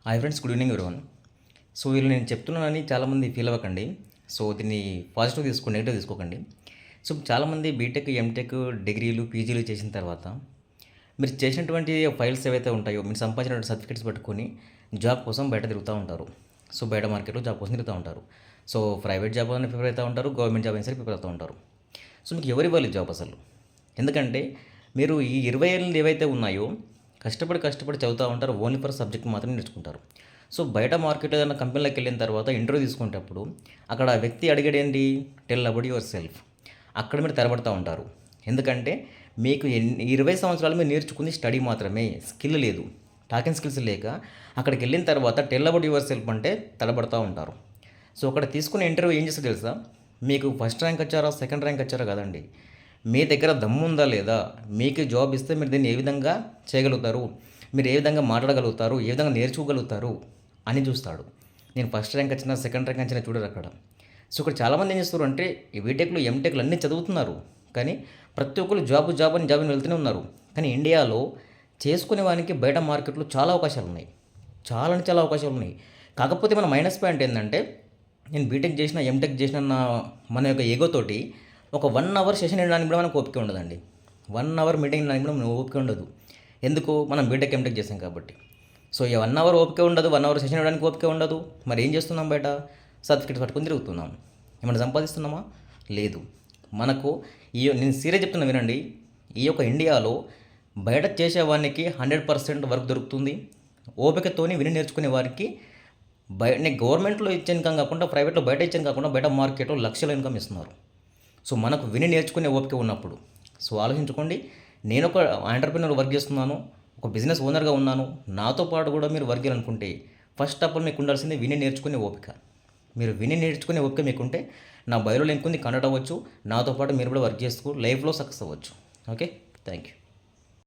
Hi friends, good evening everyone. So వీళ్ళు నేను చెప్తున్నానని చాలామంది ఫీల్ అవ్వకండి. సో దీన్ని పాజిటివ్ తీసుకోండి, నెగిటివ్ తీసుకోకండి. సో చాలామంది బీటెక్, ఎంటెక్, డిగ్రీలు, పీజీలు చేసిన తర్వాత మీరు చేసినటువంటి ఫైల్స్ ఏవైతే ఉంటాయో, మీరు సంపాదించిన సర్టిఫికేట్స్ పట్టుకొని జాబ్ కోసం బయట తిరుగుతూ ఉంటారు. సో బయట మార్కెట్లో జాబ్ కోసం తిరుగుతూ ఉంటారు. సో ప్రైవేట్ జాబ్ అని ప్రిపేర్ అవుతూ ఉంటారు, గవర్నమెంట్ జాబ్ అయినా సరే ప్రిపేర్ అవుతూ ఉంటారు. సో మీకు ఎవరు ఇవ్వాలి జాబ్ అసలు? ఎందుకంటే మీరు ఈ 20 ఏళ్ళు ఏవైతే ఉన్నాయో కష్టపడి చదువుతూ ఉంటారు, ఓన్లీ ఫర్ సబ్జెక్ట్ మాత్రమే నేర్చుకుంటారు. సో బయట మార్కెట్ ఏదైనా కంపెనీలోకి వెళ్ళిన తర్వాత ఇంటర్వ్యూ తీసుకునేటప్పుడు అక్కడ ఆ వ్యక్తి అడిగేది ఏంటి? Tell about your self. అక్కడ మీరు తరబడుతూ ఉంటారు. ఎందుకంటే మీకు 20 సంవత్సరాలు మీరు నేర్చుకుంది స్టడీ మాత్రమే, స్కిల్ లేదు. టాకింగ్ స్కిల్స్ లేక అక్కడికి వెళ్ళిన తర్వాత టెల్ అబౌట్ యువర్ సెల్ఫ్ అంటే తడబడుతూ ఉంటారు. సో అక్కడ తీసుకునే ఇంటర్వ్యూ ఏం చేస్తే తెలుసా? మీకు ఫస్ట్ ర్యాంక్ వచ్చారా, సెకండ్ ర్యాంక్ వచ్చారా కదండి, మీ దగ్గర దమ్ము ఉందా లేదా, మీకు జాబ్ ఇస్తే మీరు దీన్ని ఏ విధంగా చేయగలుగుతారు, మీరు ఏ విధంగా మాట్లాడగలుగుతారు, ఏ విధంగా నేర్చుకోగలుగుతారు అని చూస్తాడు. నేను ఫస్ట్ ర్యాంక్ వచ్చినా, సెకండ్ ర్యాంక్ వచ్చినా చూడరు అక్కడ. సో ఇక్కడ చాలామంది ఏం చేస్తారు అంటే ఈ బీటెక్లు, ఎంటెక్లు అన్నీ చదువుతున్నారు, కానీ ప్రతి ఒక్కరు జాబ్ అని వెళ్తూనే ఉన్నారు. కానీ ఇండియాలో చేసుకునే వానికి బయట మార్కెట్లో చాలా అవకాశాలు ఉన్నాయి, చాలా అంటే చాలా అవకాశాలు ఉన్నాయి. కాకపోతే మన మైనస్ పాయింట్ ఏంటంటే, నేను బీటెక్ చేసిన, ఎంటెక్ చేసిన మన యొక్క ఏగోతోటి ఒక 1 అవర్ సెషన్ వినడానికి కూడా మనకు ఓపిక ఉండదండి. 1 అవర్ మీటింగ్ వినడానికి కూడా మనకు ఓపిక ఉండదు. ఎందుకు? మనం బీటెక్, ఎంటెక్ చేసాం కాబట్టి. సో ఈ 1 అవర్ ఓపిక ఉండదు, 1 అవర్ సెషన్ ఇవ్వడానికి ఓపిక ఉండదు. మరి ఏం చేస్తున్నాం? బయట సర్టిఫికేట్స్ పట్టుకొని తిరుగుతున్నాం. ఏమైనా సంపాదిస్తున్నామా? లేదు. మనకు నేను సీరియస్ చెప్తున్నా వినండి. ఈ యొక్క ఇండియాలో బయట చేసేవానికి 100% వర్క్ దొరుకుతుంది. ఓపికతోని విని నేర్చుకునే వారికి గవర్నమెంట్లో ఇచ్చే ఇన్కమ్ కాకుండా, ప్రైవేట్లో బయట ఇచ్చే కాకుండా, బయట మార్కెట్లో లక్షల ఇన్కమ్ ఇస్తున్నారు. సో మనకు విని నేర్చుకునే ఓపిక ఉన్నప్పుడు సో ఆలోచించుకోండి. నేను ఒక ఎంటర్‌ప్రెన్యూర్ వర్క్ చేస్తున్నాను, ఒక బిజినెస్ ఓనర్‌గా ఉన్నాను. నాతో పాటు కూడా మీరు వర్క్ చేయాలనుకుంటే ఫస్ట్ ఆఫ్ ఆల్ మీకు ఉండాల్సింది విని నేర్చుకునే ఓపిక. మీరు విని నేర్చుకునే ఓపిక మీకుంటే నా బయోలో లింక్ ఉంది, కనెక్ట్ అవ్వచ్చు. నాతో పాటు మీరు కూడా వర్క్ చేస్తూ లైఫ్‌లో సక్సెస్ అవ్వచ్చు. Okay, thank you.